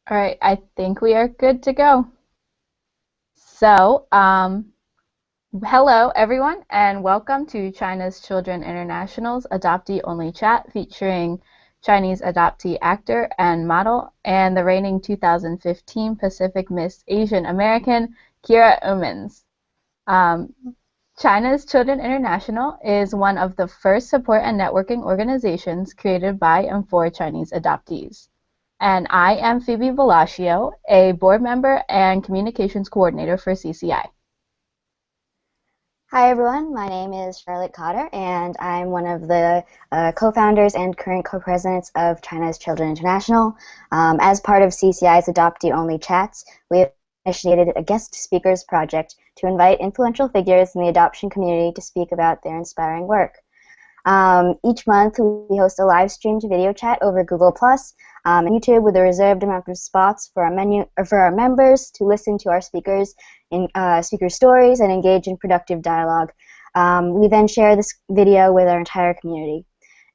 All right, I think we are good to go. So, hello everyone, and welcome to China's Children International's Adoptee Only Chat featuring Chinese adoptee actor and model and the reigning 2015 Pacific Miss Asian American, Kira Omans. Um, China's Children International is one of the first support and networking organizations created by and for Chinese adoptees. And I am Phoebe Velascio, a board member and communications coordinator for CCI. Hi everyone, my name is Charlotte Cotter and I'm one of the co-founders and current co-presidents of China's Children International. As part of CCI's Adoptee Only Chats, we have initiated a guest speakers project to invite influential figures in the adoption community to speak about their inspiring work. Each month we host a live streamed video chat over Google Plus and YouTube with a reserved amount of spots for our members to listen to our speakers in speaker stories and engage in productive dialogue. We then share this video with our entire community.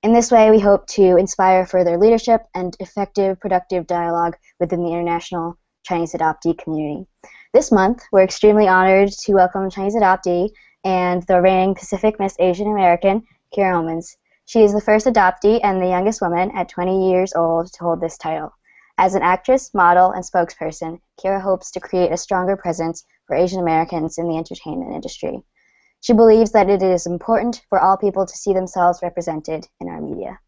In this way, we hope to inspire further leadership and effective, productive dialogue within the international Chinese adoptee community. This month, we're extremely honored to welcome Chinese adoptee and the reigning Pacific Miss Asian American, Kira Omans. She is the first adoptee and the youngest woman at 20 years old to hold this title. As an actress, model, and spokesperson, Kira hopes to create a stronger presence for Asian Americans in the entertainment industry. She believes that it is important for all people to see themselves represented in our media.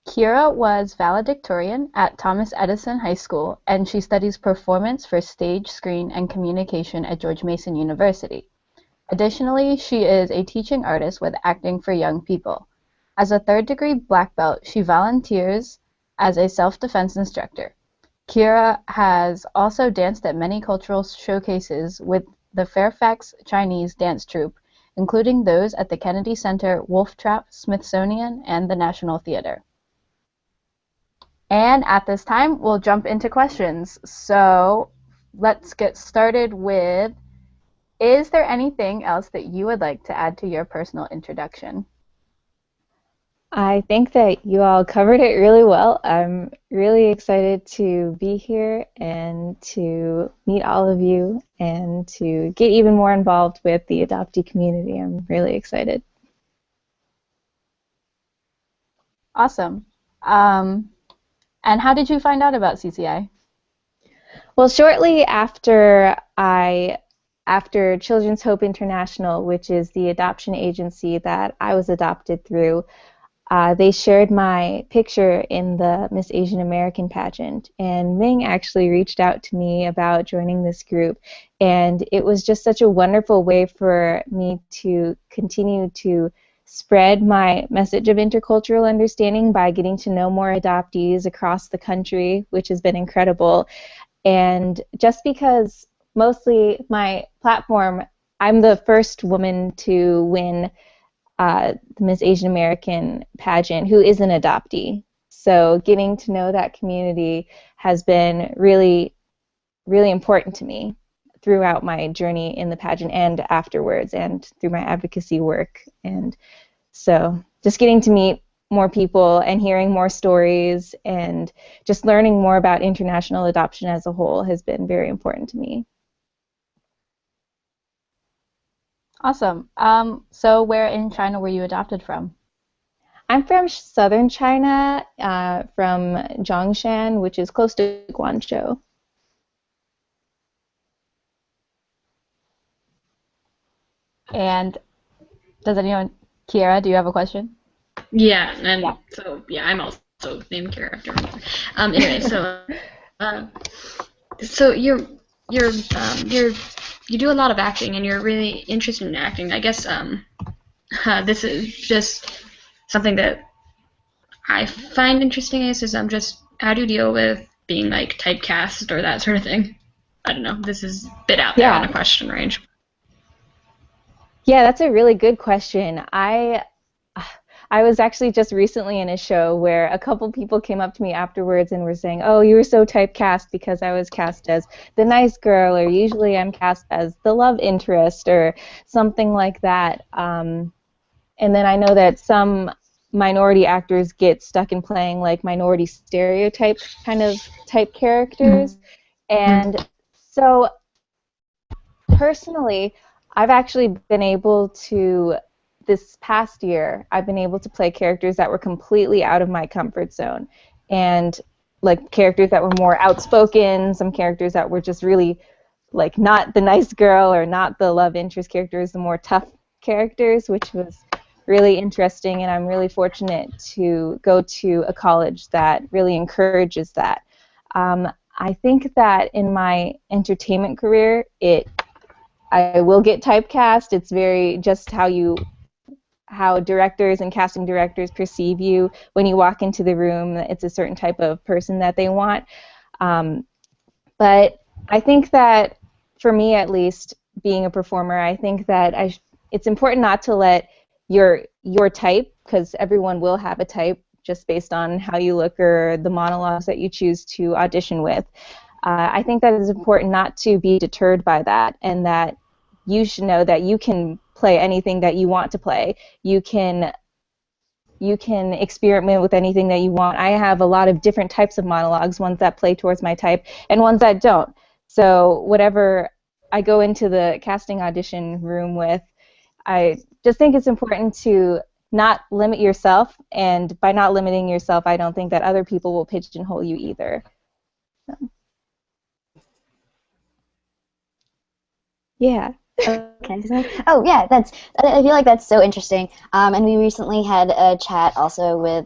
Kira was valedictorian at Thomas Edison High School, and she studies performance for stage, screen, and communication at George Mason University. Additionally, she is a teaching artist with acting for young people. As a third-degree black belt, she volunteers as a self-defense instructor. Kira has also danced at many cultural showcases with the Fairfax Chinese dance troupe, including those at the Kennedy Center, Wolf Trap, Smithsonian, and the National Theater. And at this time, we'll jump into questions. So let's get started with, is there anything else that you would like to add to your personal introduction? I think that you all covered it really well. I'm really excited to be here and to meet all of you and to get even more involved with the adoptee community. I'm really excited. Awesome. And how did you find out about CCI? Well, shortly after Children's Hope International, which is the adoption agency that I was adopted through, they shared my picture in the Miss Asian American pageant, and Ming actually reached out to me about joining this group, and it was just such a wonderful way for me to continue to spread my message of intercultural understanding by getting to know more adoptees across the country, which has been incredible. And just because mostly my platform, I'm the first woman to win the Miss Asian American pageant who is an adoptee. So getting to know that community has been really, really important to me throughout my journey in the pageant and afterwards and through my advocacy work. And so just getting to meet more people and hearing more stories and just learning more about international adoption as a whole has been very important to me. Awesome. So where in China were you adopted from? I'm from southern China, from Zhongshan, which is close to Guangzhou. And Kira, do you have a question? Yeah, and so I'm also named Kira after me. Anyway, so you do a lot of acting, and you're really interested in acting. I guess this is just something that I find interesting. Is how do you deal with being like typecast or that sort of thing? I don't know. This is a bit out there on the question range. Yeah, that's a really good question. I was actually just recently in a show where a couple people came up to me afterwards and were saying, "Oh, you were so typecast because I was cast as the nice girl, or usually I'm cast as the love interest, or something like that." And then I know that some minority actors get stuck in playing like minority stereotype kind of type characters. And so personally, I've actually been able to, this past year, I've been able to play characters that were completely out of my comfort zone. And like characters that were more outspoken, some characters that were just really like not the nice girl or not the love interest characters, the more tough characters, which was really interesting. And I'm really fortunate to go to a college that really encourages that. I think that in my entertainment career, I will get typecast. It's very just how directors and casting directors perceive you when you walk into the room. It's a certain type of person that they want. But I think that for me, at least, being a performer, I think that it's important not to let your type, because everyone will have a type just based on how you look or the monologues that you choose to audition with. I think that it's important not to be deterred by that, and that you should know that you can play anything that you want to play. You can experiment with anything that you want. I have a lot of different types of monologues, ones that play towards my type and ones that don't. So whatever I go into the casting audition room with, I just think it's important to not limit yourself, and by not limiting yourself, I don't think that other people will pigeonhole you either. So. Yeah. Oh yeah, I feel like that's so interesting. And we recently had a chat also with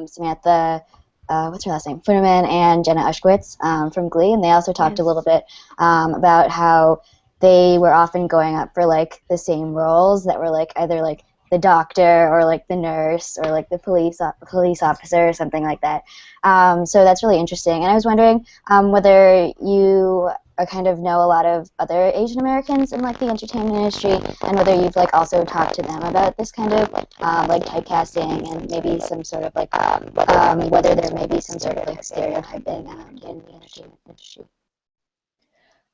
Samantha, what's her last name? Futterman and Jenna Ushkowitz from Glee, and they also talked a little bit about how they were often going up for like the same roles that were like either like the doctor or like the nurse or like the police officer or something like that. So that's really interesting. And I was wondering whether you kind of know a lot of other Asian Americans in like the entertainment industry, and whether you've like also talked to them about this kind of like typecasting and maybe some sort of like whether there may be some sort of like stereotyping in the entertainment industry.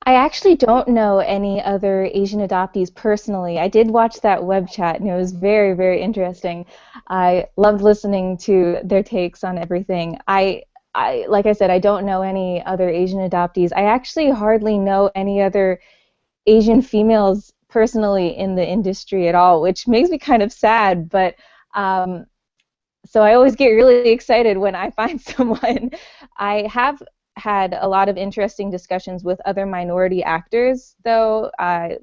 I actually don't know any other Asian adoptees personally. I did watch that web chat, and it was very, very interesting. I loved listening to their takes on everything. Like I said, I don't know any other Asian adoptees. I actually hardly know any other Asian females personally in the industry at all, which makes me kind of sad, but so I always get really excited when I find someone. I have had a lot of interesting discussions with other minority actors, though.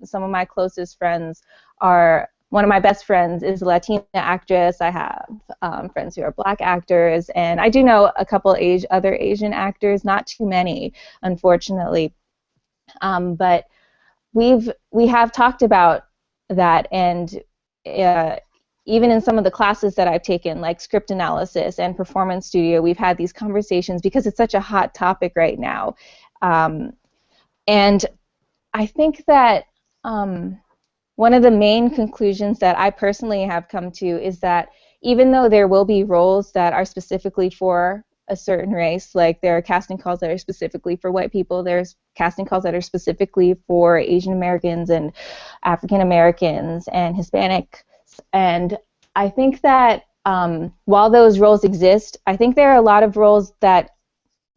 Some of my closest friends are, one of my best friends is a Latina actress. I have friends who are black actors, and I do know a couple other Asian actors, not too many, unfortunately. But we have talked about that, and even in some of the classes that I've taken, like script analysis and performance studio, we've had these conversations because it's such a hot topic right now. And I think that one of the main conclusions that I personally have come to is that even though there will be roles that are specifically for a certain race, like there are casting calls that are specifically for white people, there's casting calls that are specifically for Asian Americans and African Americans and Hispanic. And I think that while those roles exist, I think there are a lot of roles that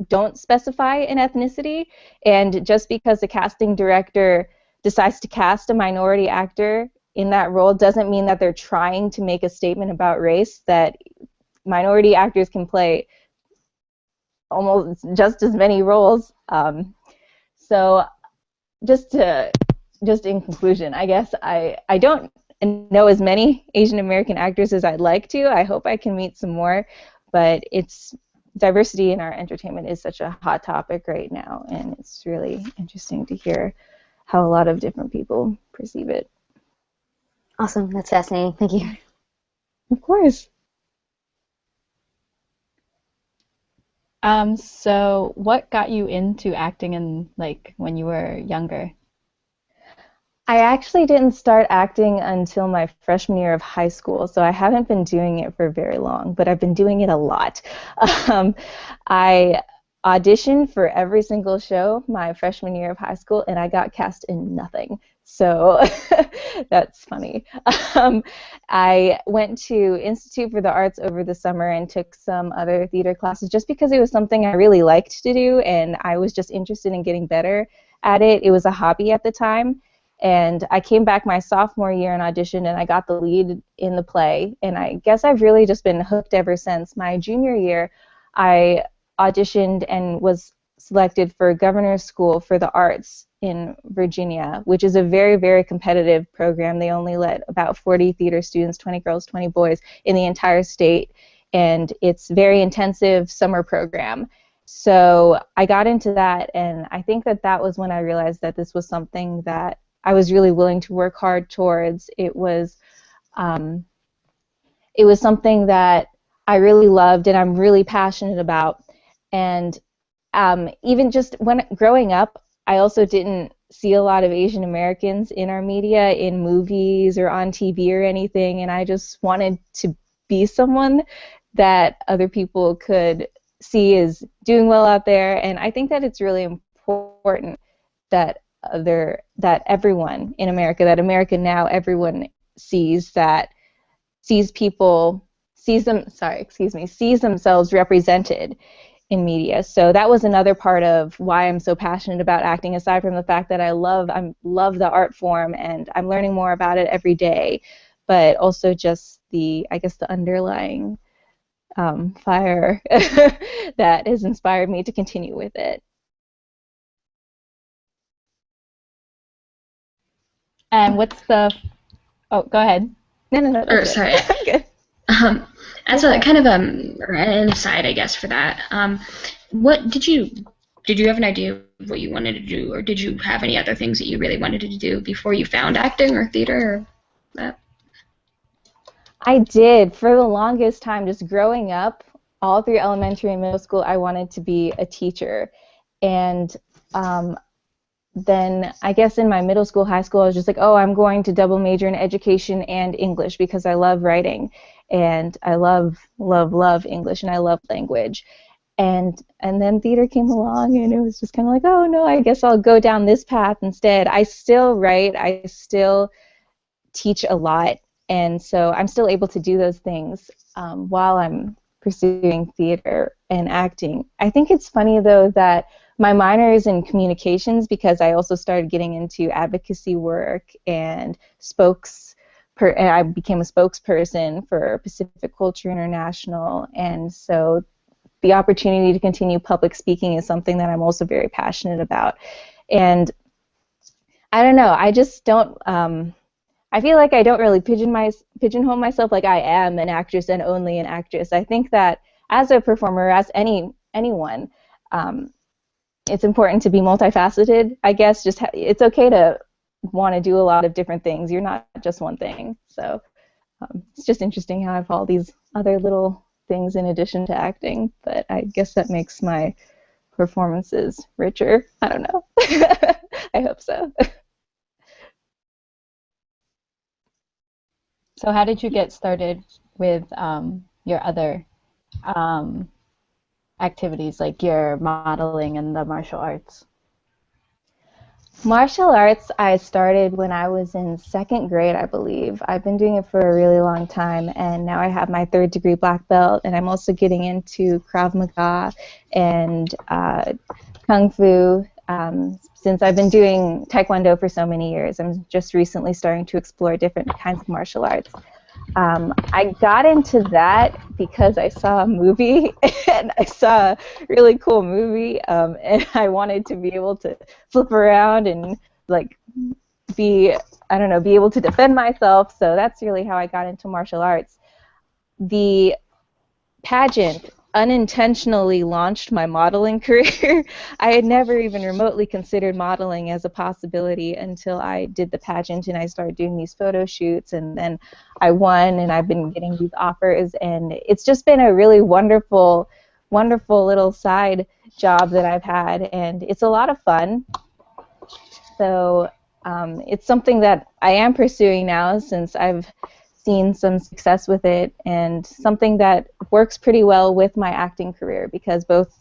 don't specify an ethnicity, and just because the casting director decides to cast a minority actor in that role doesn't mean that they're trying to make a statement about race, that minority actors can play almost just as many roles. So just in conclusion, I guess I don't know as many Asian American actors as I'd like to. I hope I can meet some more, but diversity in our entertainment is such a hot topic right now, and it's really interesting to hear how a lot of different people perceive it. Awesome, that's fascinating. Thank you. Of course. So what got you into acting when you were younger? I actually didn't start acting until my freshman year of high school, so I haven't been doing it for very long, but I've been doing it a lot. I auditioned for every single show my freshman year of high school, and I got cast in nothing. So that's funny. I went to Institute for the Arts over the summer and took some other theater classes just because it was something I really liked to do, and I was just interested in getting better at it. It was a hobby at the time, and I came back my sophomore year and auditioned, and I got the lead in the play, and I guess I've really just been hooked ever since. My junior year, I auditioned and was selected for Governor's School for the Arts in Virginia, which is a very, very competitive program. They only let about 40 theater students, 20 girls, 20 boys, in the entire state, and it's a very intensive summer program. So I got into that, and I think that that was when I realized that this was something that I was really willing to work hard towards. It was something that I really loved and I'm really passionate about. And even just when growing up, I also didn't see a lot of Asian Americans in our media, in movies or on TV or anything, and I just wanted to be someone that other people could see as doing well out there. And I think that it's really important that everyone in America, that America now, everyone sees that, sees people, sees them, sorry, excuse me, sees themselves represented in media. So that was another part of why I'm so passionate about acting, aside from the fact that I love the art form and I'm learning more about it every day, but also just I guess the underlying fire that has inspired me to continue with it. And what's the... Oh, go ahead. No, that's sorry. Good. As a kind of or an aside, I guess, for that, what did you have an idea of what you wanted to do, or did you have any other things that you really wanted to do before you found acting or theater or that? I did. For the longest time, just growing up, all through elementary and middle school, I wanted to be a teacher. And then I guess in my middle school, high school, I was just like, oh, I'm going to double major in education and English because I love writing and I love English and I love language. And then theater came along and it was just kind of like, oh no, I guess I'll go down this path instead. I still write, I still teach a lot, and so I'm still able to do those things while I'm pursuing theater and acting. I think it's funny though that my minor is in communications because I also started getting into advocacy work and I became a spokesperson for Pacific Culture International, and so the opportunity to continue public speaking is something that I'm also very passionate about. And I don't know, I just don't, I feel like I don't really pigeonhole myself like I am an actress and only an actress. I think that as a performer, as anyone, it's important to be multifaceted, I guess. It's okay to want to do a lot of different things. You're not just one thing. So it's just interesting how I have all these other little things in addition to acting, but I guess that makes my performances richer. I don't know. I hope so. So how did you get started with your other activities, like your modeling and the martial arts? Martial arts I started when I was in second grade, I believe. I've been doing it for a really long time, and now I have my 3rd degree black belt, and I'm also getting into Krav Maga and Kung Fu. Since I've been doing Taekwondo for so many years, I'm just recently starting to explore different kinds of martial arts. I got into that because I saw a movie, and I saw a really cool movie, and I wanted to be able to flip around and like be able to defend myself. So that's really how I got into martial arts. The pageant unintentionally launched my modeling career. I had never even remotely considered modeling as a possibility until I did the pageant and I started doing these photo shoots, and then I won and I've been getting these offers, and it's just been a really wonderful little side job that I've had, and it's a lot of fun. So it's something that I am pursuing now since I've seen some success with it, and something that works pretty well with my acting career because both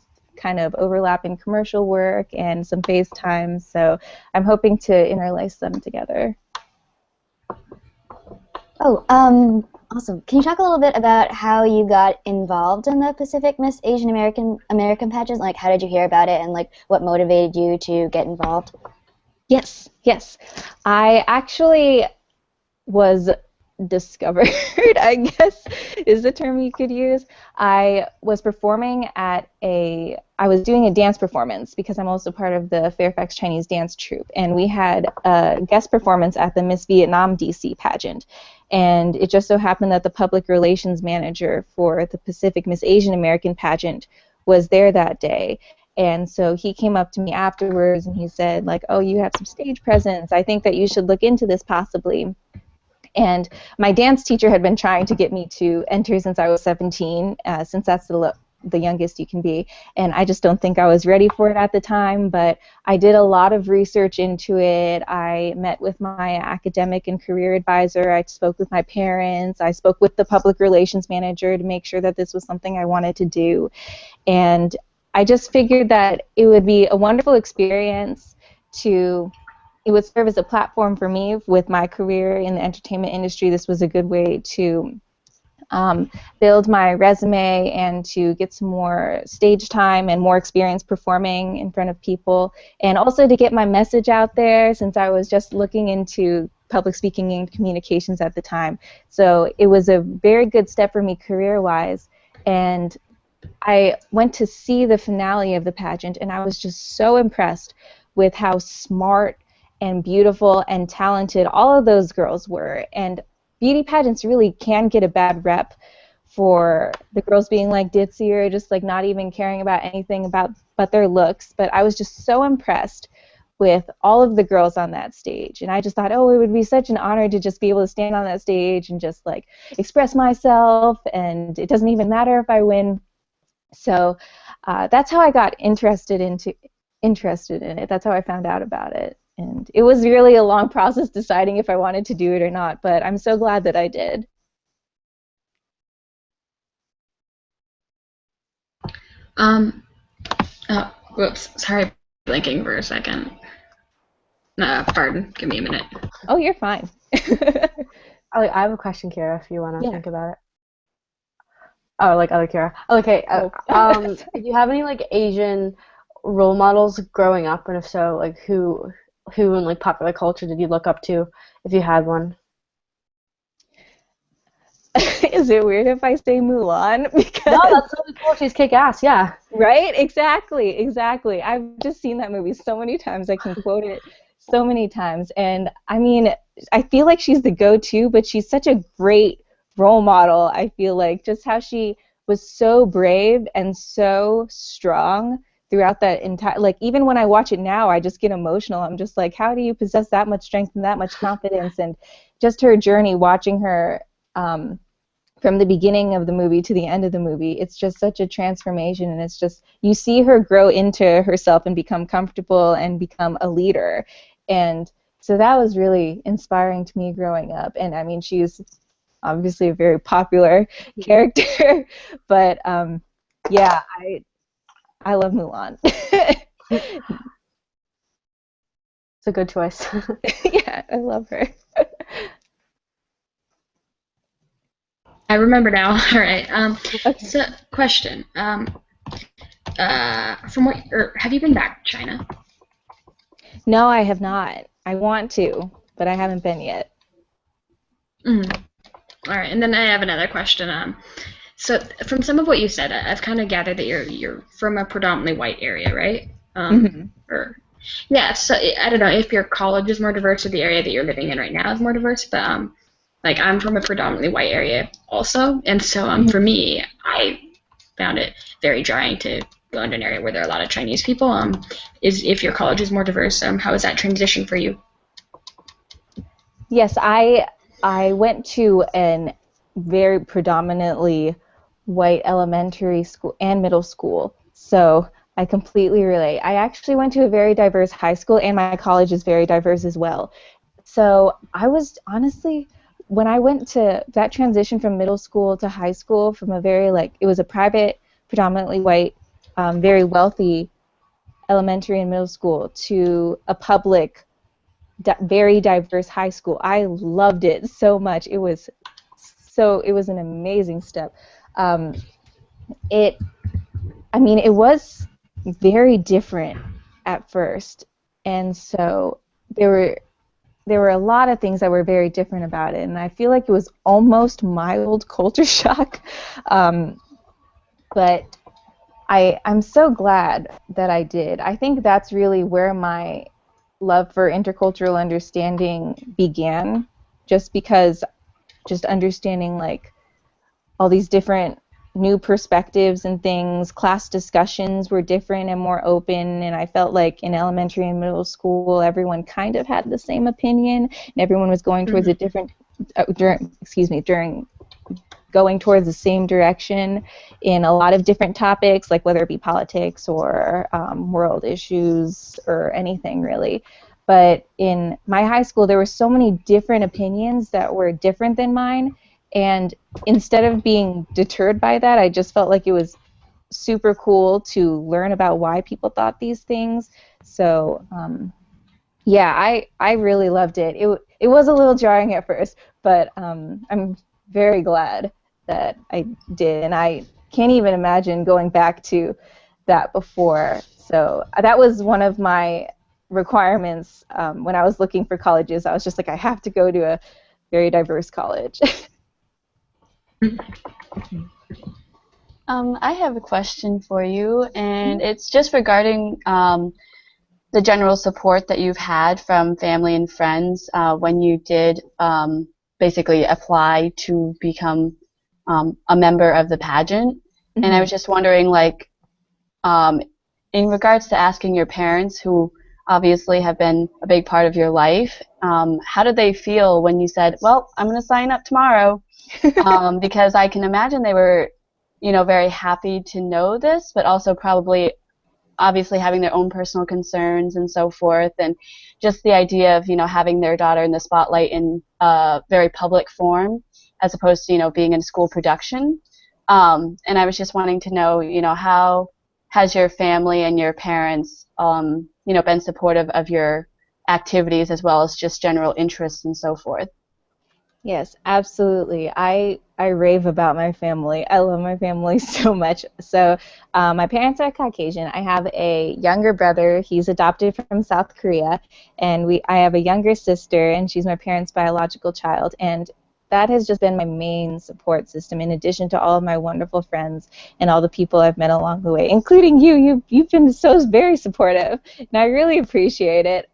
kind of overlap in commercial work and some FaceTime. So I'm hoping to interlace them together. Oh, awesome. Can you talk a little bit about how you got involved in the Pacific Miss Asian American pageant? Like, how did you hear about it, and like, what motivated you to get involved? Yes, yes. I actually was discovered, I guess is the term you could use. I was performing I was doing a dance performance because I'm also part of the Fairfax Chinese dance troupe, and we had a guest performance at the Miss Vietnam DC pageant. And it just so happened that the public relations manager for the Pacific Miss Asian American pageant was there that day. And so he came up to me afterwards and he said, like, oh, you have some stage presence. I think that you should look into this possibly. And my dance teacher had been trying to get me to enter since I was 17, since that's the youngest you can be. And I just don't think I was ready for it at the time, but I did a lot of research into it. I met with my academic and career advisor. I spoke with my parents. I spoke with the public relations manager to make sure that this was something I wanted to do. And I just figured that it would be a wonderful experience it would serve as a platform for me with my career in the entertainment industry. This was a good way to build my resume and to get some more stage time and more experience performing in front of people, and also to get my message out there since I was just looking into public speaking and communications at the time. So it was a very good step for me career-wise, and I went to see the finale of the pageant, and I was just so impressed with how smart and beautiful and talented all of those girls were. And beauty pageants really can get a bad rep for the girls being like ditzy or just like not even caring about anything but their looks. But I was just so impressed with all of the girls on that stage, and I just thought, oh, it would be such an honor to just be able to stand on that stage and just like express myself, and it doesn't even matter if I win. So that's how I got interested in it. That's how I found out about it. And it was really a long process deciding if I wanted to do it or not, but I'm so glad that I did. Whoops, sorry, blinking for a second. Pardon, give me a minute. Oh, you're fine. I have a question, Kira, if you want to Yeah. think about it. Oh, like other Kira. Okay. Do you have any like Asian role models growing up, and if so, like who in like popular culture did you look up to, if you had one? Is it weird if I say Mulan? Because No, that's really cool. She's kick-ass. Yeah. right? Exactly. I've just seen that movie so many times. I can quote it so many times. And I mean, I feel like she's the go-to, but she's such a great role model. I feel like just how she was so brave and so strong throughout that entire, like even when I watch it now, I just get emotional. I'm just like, how do you possess that much strength and that much confidence? And just her journey, watching her from the beginning of the movie to the end of the movie, it's just such a transformation, and it's just, you see her grow into herself and become comfortable and become a leader. And so that was really inspiring to me growing up. And I mean, she's obviously a very popular character, but yeah, I love Mulan. It's a good choice. Yeah, I love her. I remember now. All right. Okay. So, question. From what, or have you been back to China? No, I have not. I want to, but I haven't been yet. All right, and then I have another question. So from some of what you said, I've kind of gathered that you're from a predominantly white area, right? Or yeah. So I don't know if your college is more diverse or the area that you're living in right now is more diverse, but like I'm from a predominantly white area also, and so for me, I found it very jarring to go into an area where there are a lot of Chinese people. If your college is more diverse, how is that transition for you? Yes, I went to an very predominantly white elementary school and middle school, so I completely relate. I actually went to a very diverse high school, and my college is very diverse as well. So I was honestly, when I went to that transition from middle school to high school, from a very it was a private, predominantly white very wealthy elementary and middle school to a public, very diverse high school. I loved it so much. It was an amazing step. It was very different at first, and so there were a lot of things that were very different about it, and I feel like it was almost mild culture shock. But I'm so glad that I did. I think that's really where my love for intercultural understanding began, just because just understanding like all these different new perspectives and things. Class discussions were different and more open, and I felt like in elementary and middle school everyone kind of had the same opinion, and everyone was going towards a different going towards the same direction in a lot of different topics, like whether it be politics or world issues or anything really. But in my high school, there were so many different opinions that were different than mine, and instead of being deterred by that, I just felt like it was super cool to learn about why people thought these things. So yeah, I really loved it. It was a little jarring at first, but I'm very glad that I did, and I can't even imagine going back to that before. So that was one of my requirements when I was looking for colleges. I was just like, I have to go to a very diverse college. I have a question for you, and it's just regarding the general support that you've had from family and friends when you did basically apply to become a member of the pageant. Mm-hmm. And I was just wondering, like, in regards to asking your parents, who obviously have been a big part of your life, how did they feel when you said, well, I'm going to sign up tomorrow? Because I can imagine they were, very happy to know this, but also probably obviously having their own personal concerns and so forth, and just the idea of, having their daughter in the spotlight in a very public form as opposed to, being in school production. And I was just wanting to know, how has your family and your parents, been supportive of your activities as well as just general interests and so forth? Yes, absolutely. I rave about my family. I love my family so much. So my parents are Caucasian. I have a younger brother. He's adopted from South Korea, and I have a younger sister, and she's my parents' biological child. And that has just been my main support system, in addition to all of my wonderful friends and all the people I've met along the way, including you. You've been so very supportive, and I really appreciate it.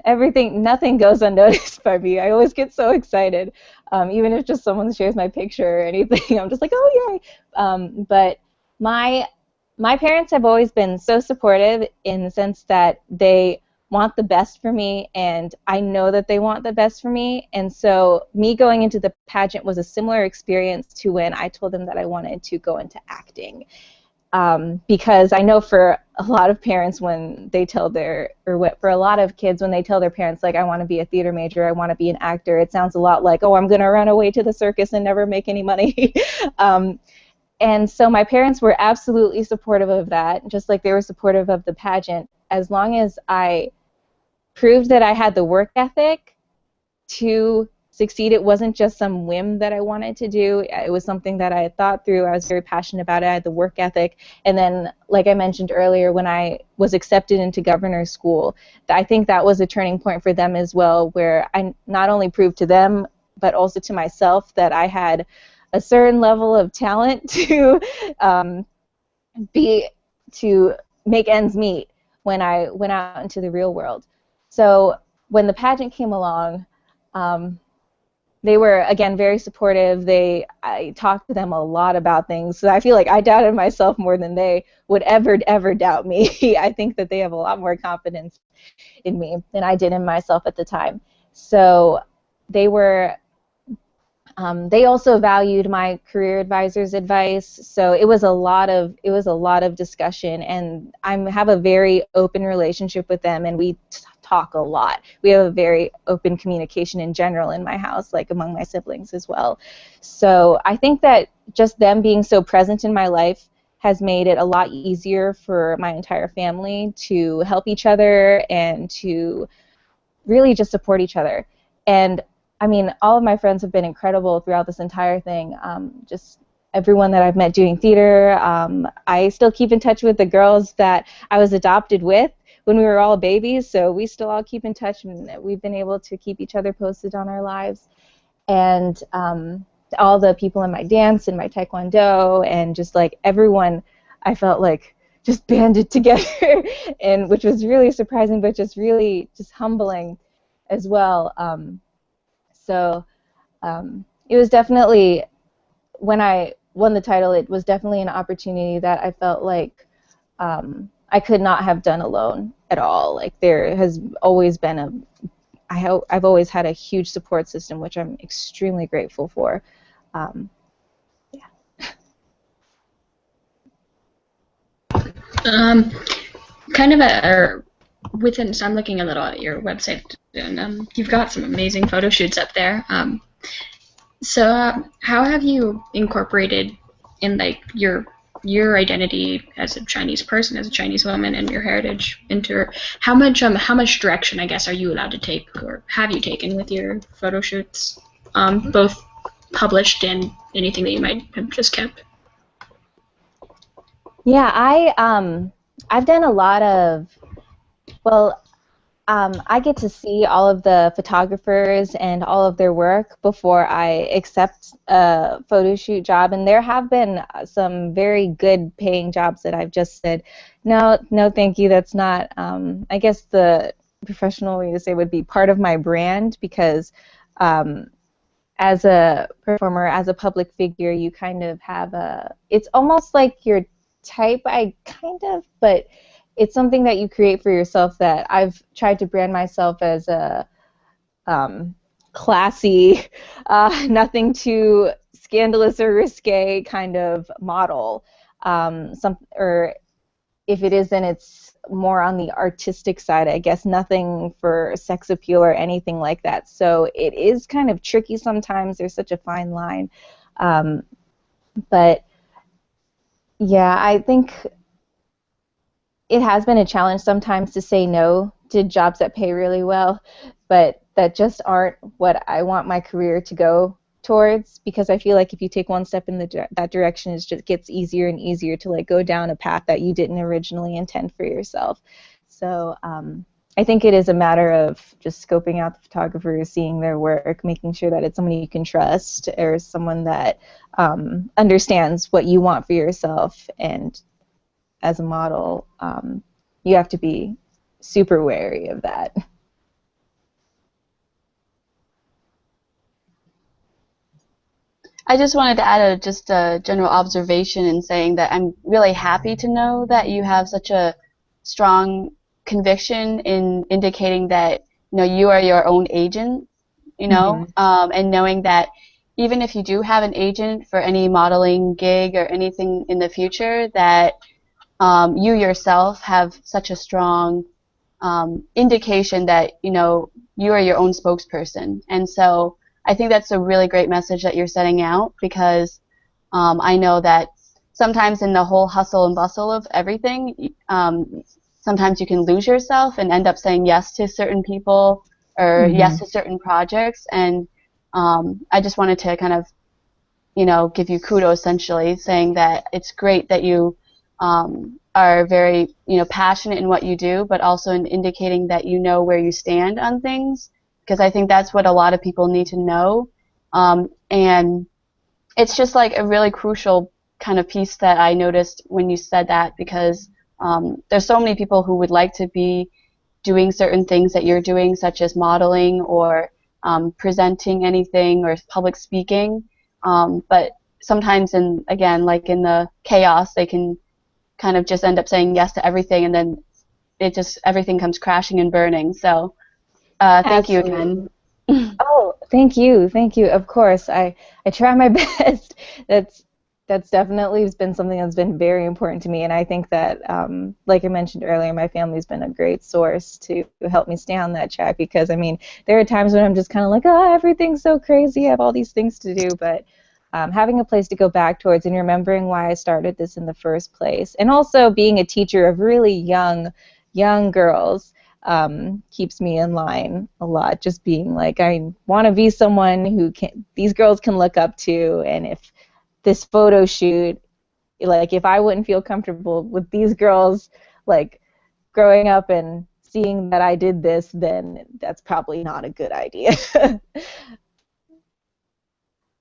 Nothing goes unnoticed by me. I always get so excited, even if just someone shares my picture or anything. I'm just like, oh yay! But my parents have always been so supportive in the sense that they want the best for me, and I know that they want the best for me. And so me going into the pageant was a similar experience to when I told them that I wanted to go into acting. Because I know for a lot of parents when they tell for a lot of kids when they tell their parents, like, I want to be a theater major, I want to be an actor, it sounds a lot like, oh, I'm going to run away to the circus and never make any money. And so my parents were absolutely supportive of that, just like they were supportive of the pageant, as long as I proved that I had the work ethic to succeed. It wasn't just some whim that I wanted to do. It was something that I had thought through. I was very passionate about it. I had the work ethic. And then, like I mentioned earlier, when I was accepted into governor's school, I think that was a turning point for them as well, where I not only proved to them, but also to myself that I had a certain level of talent to make ends meet when I went out into the real world. So when the pageant came along, they were, again, very supportive. I talked to them a lot about things, so I feel like I doubted myself more than they would ever doubt me. I think that they have a lot more confidence in me than I did in myself at the time. So they also valued my career advisor's advice. So it was a lot of discussion, and I have a very open relationship with them, and we talk a lot. We have a very open communication in general in my house, like among my siblings as well. So I think that just them being so present in my life has made it a lot easier for my entire family to help each other and to really just support each other. And I mean, all of my friends have been incredible throughout this entire thing. Just everyone that I've met doing theater. I still keep in touch with the girls that I was adopted with when we were all babies, so we still all keep in touch, and we've been able to keep each other posted on our lives. And all the people in my dance and my taekwondo and just like everyone, I felt like just banded together, and which was really surprising, but just really just humbling as well. So it was definitely, when I won the title, it was definitely an opportunity that I felt like I could not have done alone at all. Like there has always been I've always had a huge support system, which I'm extremely grateful for. Kind of within, so I'm looking a little at your website, and you've got some amazing photo shoots up there. So how have you incorporated in like your identity as a Chinese person, as a Chinese woman, and your heritage into how much direction, I guess, are you allowed to take, or have you taken with your photo shoots, both published and anything that you might have just kept? Yeah, I've done a lot of, well, I get to see all of the photographers and all of their work before I accept a photo shoot job, and there have been some very good paying jobs that I've just said, no, thank you, that's not, I guess the professional way to say would be part of my brand, because as a performer, as a public figure, you kind of have it's almost like your type, but it's something that you create for yourself, that I've tried to brand myself as a classy, nothing too scandalous or risque kind of model. Or if it is, then it's more on the artistic side, I guess, nothing for sex appeal or anything like that. So it is kind of tricky sometimes. There's such a fine line. But yeah, I think it has been a challenge sometimes to say no to jobs that pay really well, but that just aren't what I want my career to go towards, because I feel like if you take one step in that direction, it just gets easier and easier to like go down a path that you didn't originally intend for yourself. So I think it is a matter of just scoping out the photographers, seeing their work, making sure that it's someone you can trust, or someone that understands what you want for yourself. And as a model, you have to be super wary of that. I just wanted to add just a general observation in saying that I'm really happy to know that you have such a strong conviction in indicating that you are your own agent, and knowing that even if you do have an agent for any modeling gig or anything in the future, that you yourself have such a strong indication that you are your own spokesperson. And so I think that's a really great message that you're setting out, because I know that sometimes in the whole hustle and bustle of everything, sometimes you can lose yourself and end up saying yes to certain people or yes to certain projects. And I just wanted to kind of give you kudos, essentially, saying that it's great that you are very passionate in what you do, but also in indicating that you know where you stand on things, because I think that's what a lot of people need to know. And it's just like a really crucial kind of piece that I noticed when you said that, because there's so many people who would like to be doing certain things that you're doing, such as modeling or presenting anything or public speaking, but sometimes again like in the chaos, they can kind of just end up saying yes to everything, and then everything comes crashing and burning. So thank you again. Oh, thank you. Of course, I try my best. That's definitely been something that's been very important to me, and I think that, like I mentioned earlier, my family's been a great source to help me stay on that track, because I mean, there are times when I'm just kind of like, oh, everything's so crazy, I have all these things to do, but having a place to go back towards and remembering why I started this in the first place. And also being a teacher of really young girls keeps me in line a lot. Just being like, I want to be someone who these girls can look up to, and if this photo shoot, like if I wouldn't feel comfortable with these girls, like growing up and seeing that I did this, then that's probably not a good idea.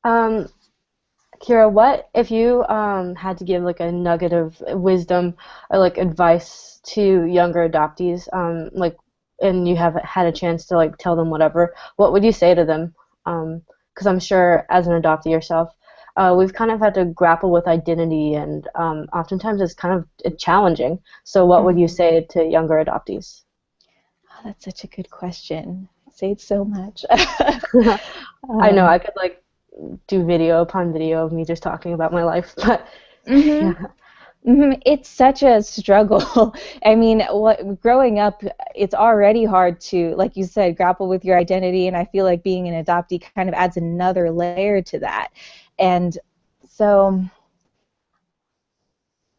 Kira, what if you had to give like a nugget of wisdom or like advice to younger adoptees, like, and you have had a chance to like tell them whatever, what would you say to them? Because I'm sure as an adoptee yourself, we've kind of had to grapple with identity, and oftentimes it's kind of challenging. So what would you say to younger adoptees? Oh, that's such a good question. I say it so much. I know I could like do video upon video of me just talking about my life, but yeah. It's such a struggle. I mean, growing up, it's already hard to, like you said, grapple with your identity, and I feel like being an adoptee kind of adds another layer to that. And so,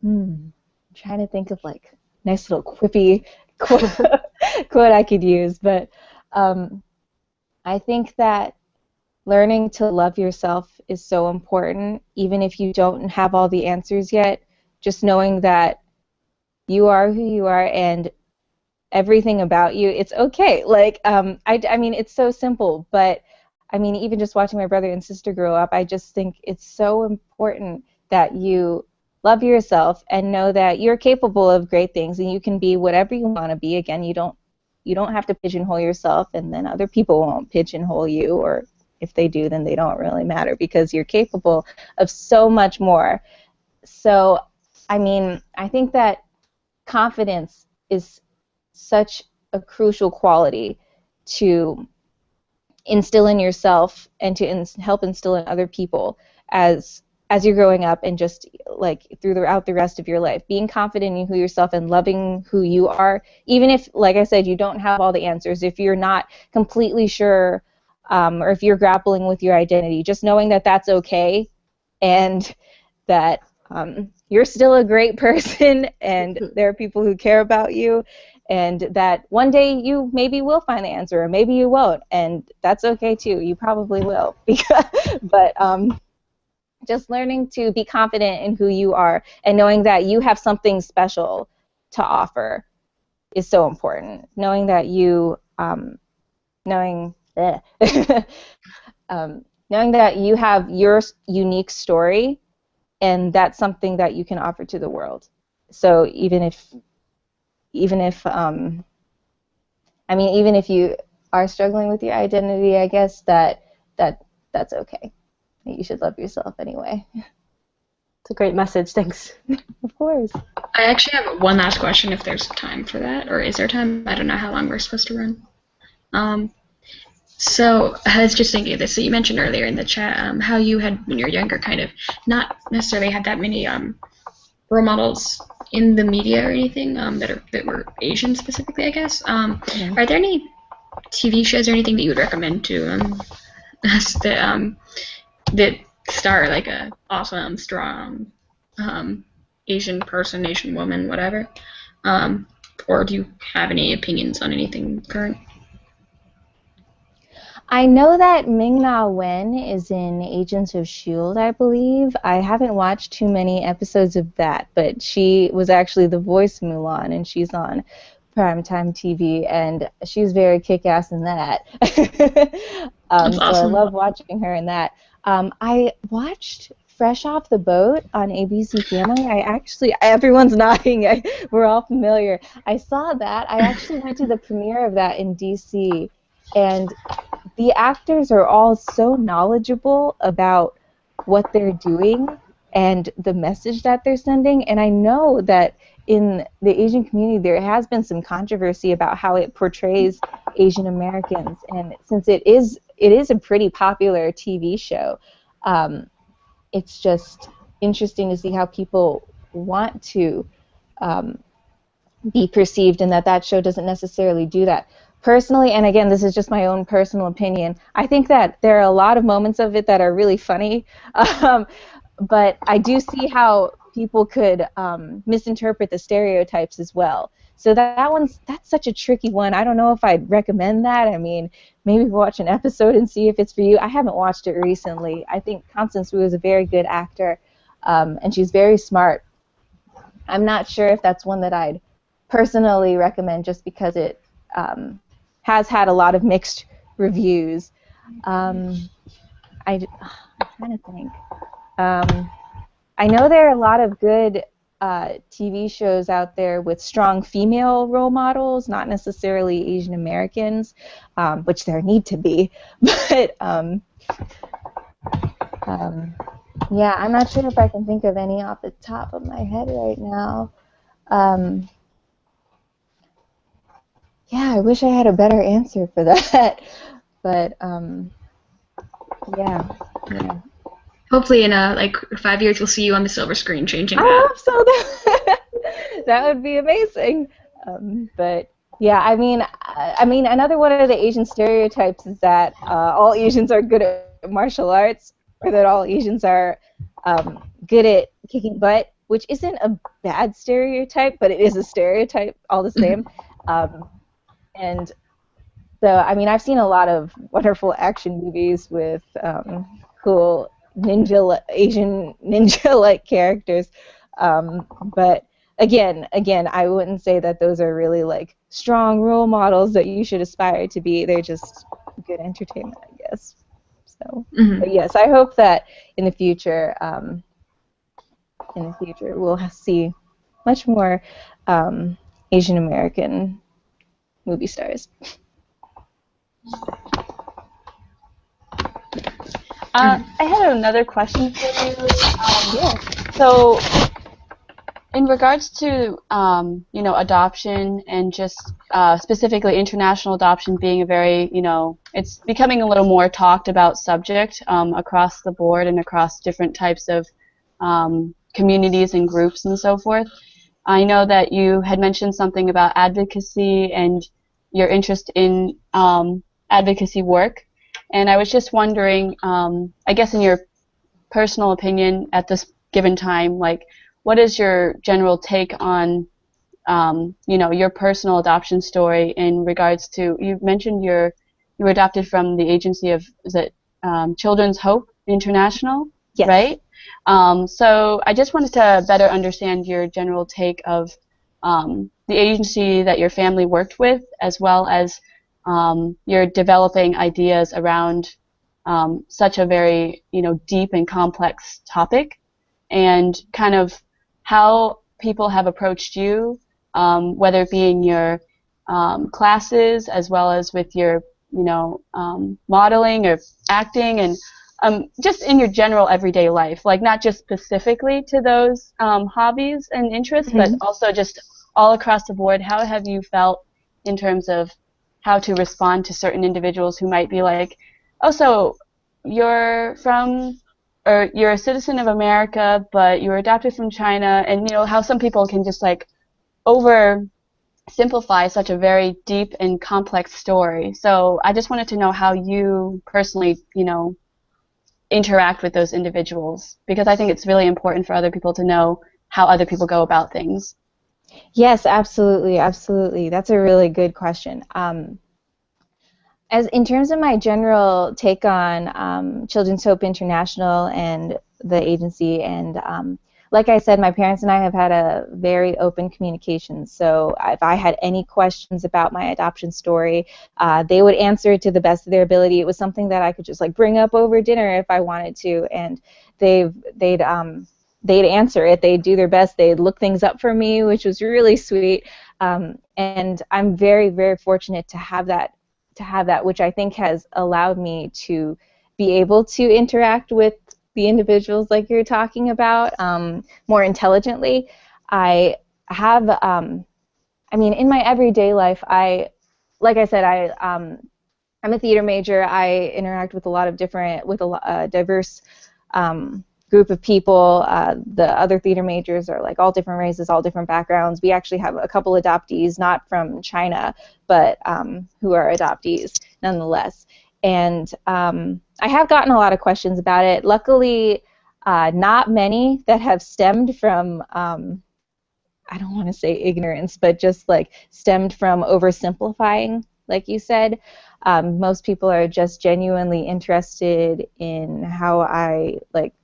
I'm trying to think of like nice little quippy quote I could use, but I think that learning to love yourself is so important, even if you don't have all the answers yet. Just knowing that you are who you are and everything about you, it's okay. Like, I mean, it's so simple, but I mean, even just watching my brother and sister grow up, I just think it's so important that you love yourself and know that you're capable of great things and you can be whatever you want to be. Again, you don't have to pigeonhole yourself, and then other people won't pigeonhole you, or if they do, then they don't really matter because you're capable of so much more. So, I mean, I think that confidence is such a crucial quality to instill in yourself and to help instill in other people as you're growing up, and just like throughout the rest of your life. Being confident in who yourself and loving who you are, even if, like I said, you don't have all the answers, if you're not completely sure, or if you're grappling with your identity, just knowing that that's okay, and that you're still a great person, and there are people who care about you, and that one day you maybe will find the answer, or maybe you won't, and that's okay too. You probably will. But just learning to be confident in who you are and knowing that you have something special to offer is so important. Knowing that knowing that you have your unique story, and that's something that you can offer to the world. So even if you are struggling with your identity, I guess that's okay. You should love yourself anyway. It's a great message. Thanks. Of course. I actually have one last question, if there's time for that, or is there time? I don't know how long we're supposed to run. So I was just thinking of this. So you mentioned earlier in the chat how you had, when you were younger, kind of not necessarily had that many role models in the media or anything that were Asian specifically, I guess. Are there any TV shows or anything that you would recommend to that star like a awesome, strong Asian person, Asian woman, whatever? Or do you have any opinions on anything current? I know that Ming-Na Wen is in Agents of S.H.I.E.L.D., I believe. I haven't watched too many episodes of that, but she was actually the voice Mulan, and she's on primetime TV, and she's very kick-ass in that. That's awesome. So I love watching her in that. I watched Fresh Off the Boat on ABC Family. Everyone's nodding. We're all familiar. I saw that. I actually went to the premiere of that in D.C., and the actors are all so knowledgeable about what they're doing and the message that they're sending. And I know that in the Asian community there has been some controversy about how it portrays Asian Americans. And since it is a pretty popular TV show, it's just interesting to see how people want to be perceived, and that show doesn't necessarily do that. personally, and again, this is just my own personal opinion, I think that there are a lot of moments of it that are really funny, but I do see how people could misinterpret the stereotypes as well. So that's such a tricky one. I don't know if I'd recommend that. I mean, maybe watch an episode and see if it's for you. I haven't watched it recently. I think Constance Wu is a very good actor, and she's very smart. I'm not sure if that's one that I'd personally recommend just because it has had a lot of mixed reviews. I'm trying to think. I know there are a lot of good TV shows out there with strong female role models, not necessarily Asian Americans, which there need to be. But yeah, I'm not sure if I can think of any off the top of my head right now. Yeah, I wish I had a better answer for that. But yeah. Hopefully in like 5 years we'll see you on the silver screen changing I that. hope so. That would be amazing. But yeah, I mean, another one of the Asian stereotypes is that all Asians are good at martial arts, or that all Asians are good at kicking butt, which isn't a bad stereotype, but it is a stereotype all the same. And so, I mean, I've seen a lot of wonderful action movies with cool Asian ninja-like characters, but again, I wouldn't say that those are really like strong role models that you should aspire to be. They're just good entertainment, I guess. So, but yes, I hope that in the future, we'll see much more Asian American movie stars. I had another question for you. Yeah. So, in regards to adoption and just specifically international adoption being a very it's becoming a little more talked about subject across the board and across different types of communities and groups and so forth. I know that you had mentioned something about advocacy and your interest in advocacy work, and I was just wondering, I guess in your personal opinion at this given time, like, what is your general take on, your personal adoption story in regards to, you mentioned you were adopted from the agency of, is it Children's Hope International, Yes. right? So I just wanted to better understand your general take of the agency that your family worked with, as well as your developing ideas around such a very deep and complex topic, and kind of how people have approached you, whether it be in your classes as well as with your modeling or acting, and just in your general everyday life, like not just specifically to those hobbies and interests, but also just all across the board. How have you felt in terms of how to respond to certain individuals who might be like, oh, so you're from, or you're a citizen of America, but you were adopted from China, and how some people can just like oversimplify such a very deep and complex story. So I just wanted to know how you personally, interact with those individuals, because I think it's really important for other people to know how other people go about things. Yes, absolutely, absolutely. That's a really good question. As in terms of my general take on Children's Hope International and the agency, and like I said, my parents and I have had a very open communication. So if I had any questions about my adoption story, they would answer it to the best of their ability. It was something that I could just like bring up over dinner if I wanted to, and they'd answer it. They'd do their best. They'd look things up for me, which was really sweet. And I'm very, very fortunate to have that, which I think has allowed me to be able to interact with the individuals like you're talking about more intelligently. I have, in my everyday life, like I said, I'm a theater major. I interact with a lot of diverse group of people. The other theater majors are like all different races, all different backgrounds. We actually have a couple adoptees, not from China, but who are adoptees nonetheless. And I have gotten a lot of questions about it. Luckily, not many that have stemmed from, I don't want to say ignorance, but just like stemmed from oversimplifying, like you said. Most people are just genuinely interested in how I like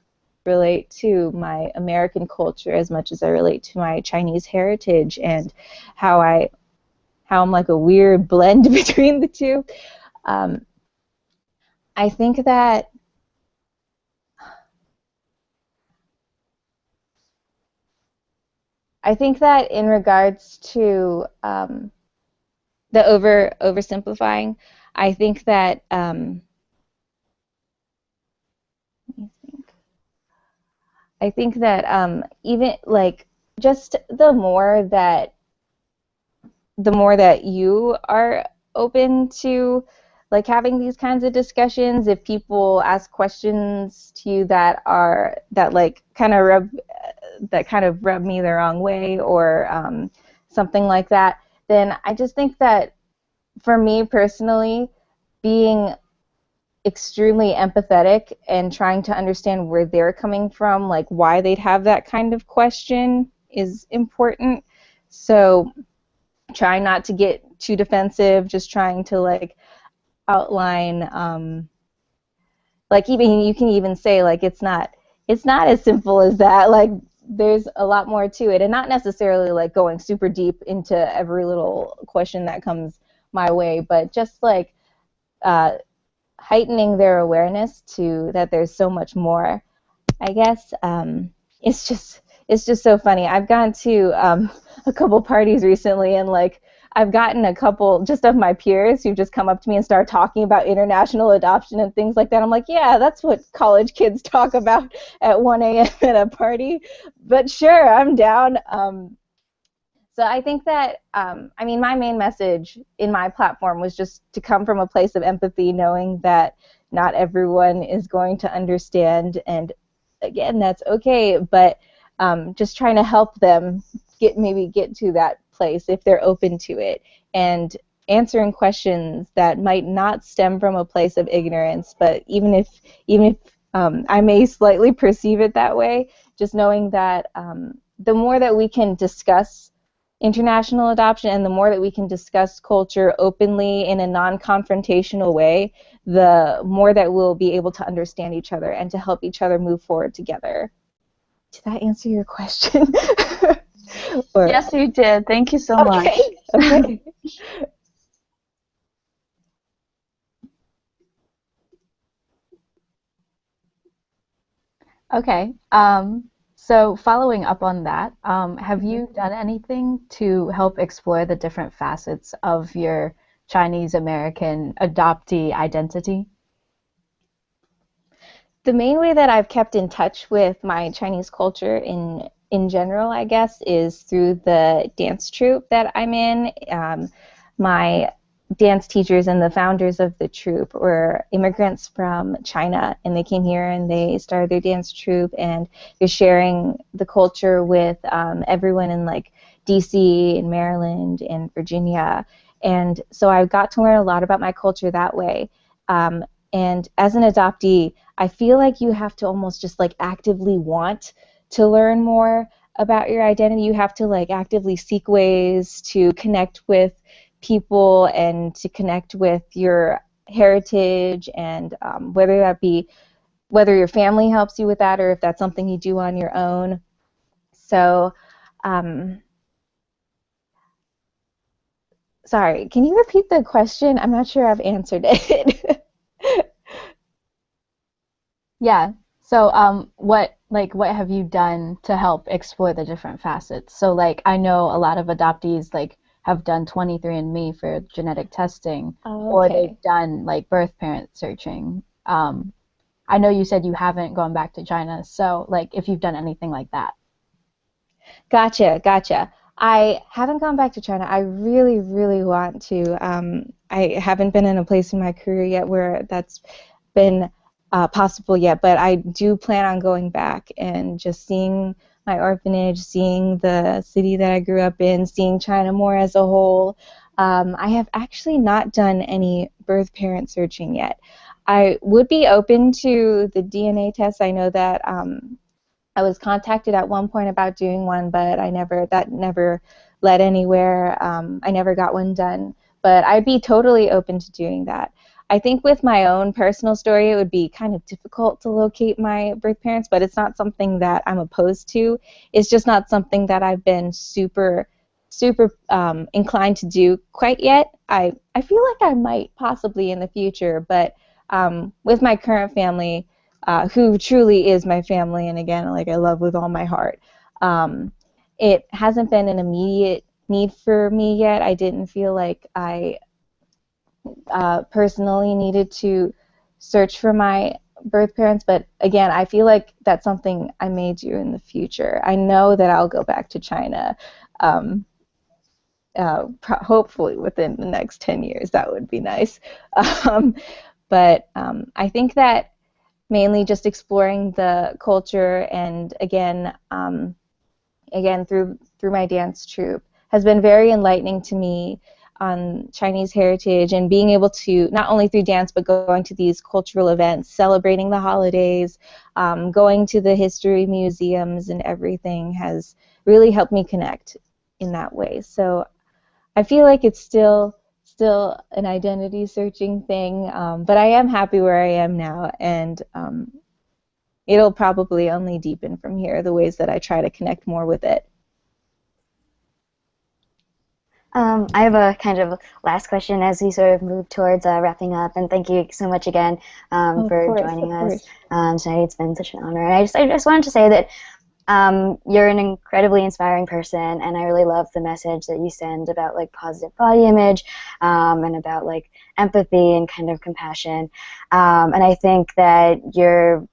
relate to my American culture as much as I relate to my Chinese heritage, and how I'm like a weird blend between the two. I think that in regards to the oversimplifying, I think that even like just the more that you are open to like having these kinds of discussions, if people ask questions to you that kind of rub me the wrong way, or something like that, then I just think that for me personally, being extremely empathetic and trying to understand where they're coming from, like why they'd have that kind of question, is important. So trying not to get too defensive, just trying to like outline, like even you can even say like it's not as simple as that. Like there's a lot more to it, and not necessarily like going super deep into every little question that comes my way, but just like heightening their awareness to that there's so much more. I guess it's just so funny. I've gone to a couple parties recently, and like I've gotten a couple just of my peers who just come up to me and start talking about international adoption and things like that. I'm like, yeah, that's what college kids talk about at 1 a.m. at a party. But sure, I'm down. So I think that, I mean, my main message in my platform was just to come from a place of empathy, knowing that not everyone is going to understand, and again, that's okay, but just trying to help them get to that place if they're open to it, and answering questions that might not stem from a place of ignorance, but even if I may slightly perceive it that way, just knowing that the more that we can discuss international adoption and the more that we can discuss culture openly in a non-confrontational way, the more that we'll be able to understand each other and to help each other move forward together. Did that answer your question? Yes, you did. Thank you so much. Okay. Okay. So following up on that, have you done anything to help explore the different facets of your Chinese American adoptee identity? The main way that I've kept in touch with my Chinese culture in general, I guess, is through the dance troupe that I'm in. My dance teachers and the founders of the troupe were immigrants from China, and they came here and they started their dance troupe, and they're sharing the culture with everyone in like DC and Maryland and Virginia. And so I got to learn a lot about my culture that way. And as an adoptee, I feel like you have to almost just like actively want to learn more about your identity. You have to like actively seek ways to connect with people and to connect with your heritage, and whether your family helps you with that or if that's something you do on your own. So, sorry, can you repeat the question? I'm not sure I've answered it. Yeah. So, what have you done to help explore the different facets? So, like, I know a lot of adoptees like have done 23andMe for genetic testing, or they've done like birth parent searching. I know you said you haven't gone back to China, so like if you've done anything like that. Gotcha. I haven't gone back to China. I really, really want to. I haven't been in a place in my career yet where that's been possible yet, but I do plan on going back and just seeing my orphanage, seeing the city that I grew up in, seeing China more as a whole. I have actually not done any birth parent searching yet. I would be open to the DNA test. I know that I was contacted at one point about doing one, but that never led anywhere. I never got one done, but I'd be totally open to doing that. I think with my own personal story, it would be kind of difficult to locate my birth parents, but it's not something that I'm opposed to. It's just not something that I've been super inclined to do quite yet. I feel like I might possibly in the future, but with my current family, who truly is my family, and again, like I love with all my heart, it hasn't been an immediate need for me yet. I didn't feel like I personally needed to search for my birth parents, but again, I feel like that's something I may do in the future. I know that I'll go back to China, hopefully within the next 10 years. That would be nice. But I think that mainly just exploring the culture, and again through my dance troupe, has been very enlightening to me on Chinese heritage, and being able to, not only through dance, but going to these cultural events, celebrating the holidays, going to the history museums and everything has really helped me connect in that way. So I feel like it's still an identity searching thing, but I am happy where I am now, and it'll probably only deepen from here, the ways that I try to connect more with it. I have a kind of last question as we sort of move towards wrapping up, and thank you so much again for joining us tonight. It's been such an honor. And I just wanted to say that you're an incredibly inspiring person, and I really love the message that you send about like positive body image and about like empathy and kind of compassion. And I think that you're,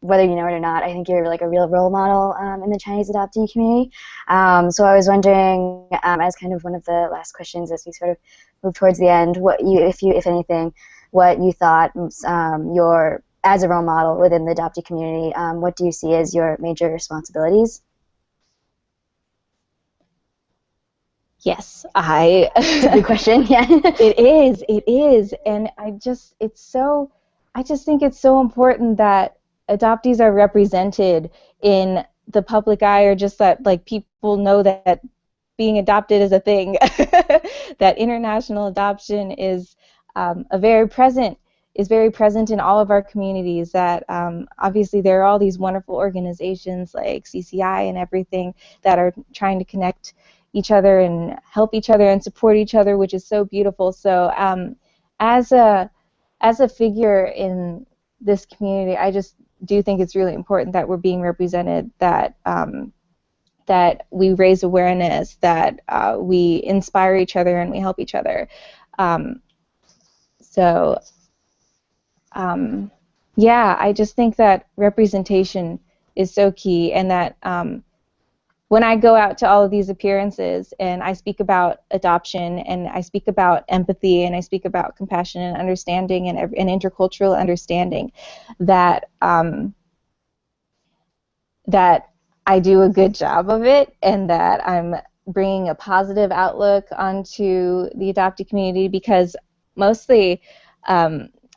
whether you know it or not, I think you're like a real role model in the Chinese adoptee community. So I was wondering, as kind of one of the last questions as we sort of move towards the end, what you, if anything, what you thought your, as a role model within the adoptee community, what do you see as your major responsibilities? Yes, It's a good question. Yeah, it is, and I just think it's so important that adoptees are represented in the public eye, or just that like people know that being adopted is a thing, that international adoption is very present in all of our communities, that obviously there are all these wonderful organizations like CCI and everything that are trying to connect each other and help each other and support each other, which is so beautiful. So as a figure in this community, I just do think it's really important that we're being represented, that that we raise awareness, that we inspire each other and we help each other. Yeah, I just think that representation is so key, and that when I go out to all of these appearances and I speak about adoption, and I speak about empathy, and I speak about compassion and understanding and intercultural understanding, that that I do a good job of it, and that I'm bringing a positive outlook onto the adoptee community, because mostly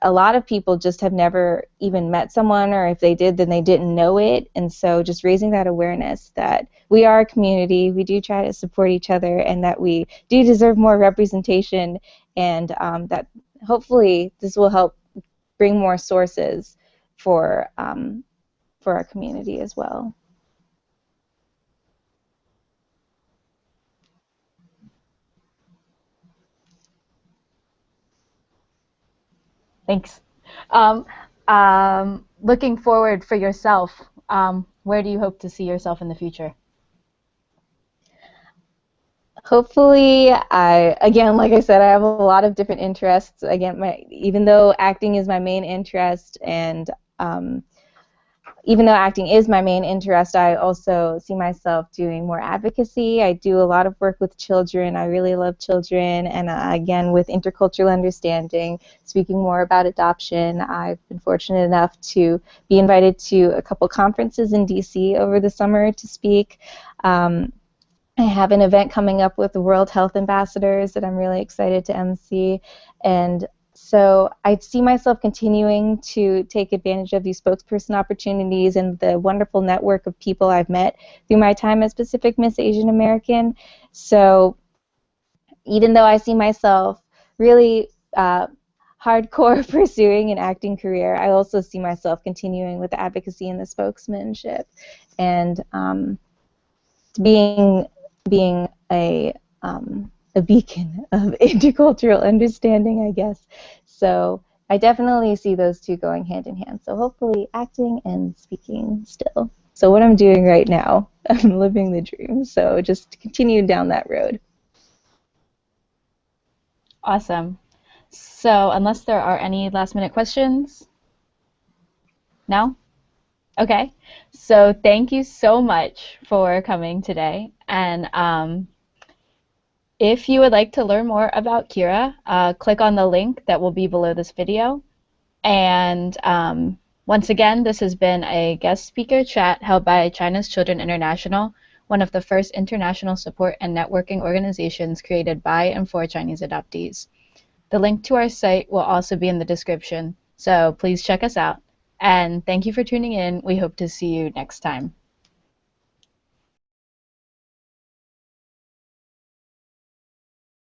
a lot of people just have never even met someone, or if they did, then they didn't know it. And so just raising that awareness that we are a community, we do try to support each other, and that we do deserve more representation, and that hopefully this will help bring more sources for our community as well. Thanks. Looking forward for yourself, where do you hope to see yourself in the future? Hopefully, again, like I said, I have a lot of different interests. Again, even though acting is my main interest, and even though acting is my main interest, I also see myself doing more advocacy. I do a lot of work with children. I really love children, and again, with intercultural understanding, speaking more about adoption. I've been fortunate enough to be invited to a couple conferences in DC over the summer to speak. I have an event coming up with the World Health Ambassadors that I'm really excited to MC, and so I see myself continuing to take advantage of these spokesperson opportunities and the wonderful network of people I've met through my time as Pacific Miss Asian American. So even though I see myself really hardcore pursuing an acting career, I also see myself continuing with the advocacy and the spokesmanship, and being a beacon of intercultural understanding, I guess. So I definitely see those two going hand in hand. So hopefully acting and speaking still. So what I'm doing right now, I'm living the dream. So just continue down that road. Awesome. So unless there are any last minute questions? No? Okay. So thank you so much for coming today. And if you would like to learn more about Kira, click on the link that will be below this video. And once again, this has been a guest speaker chat held by China's Children International, one of the first international support and networking organizations created by and for Chinese adoptees. The link to our site will also be in the description, so please check us out. And thank you for tuning in. We hope to see you next time.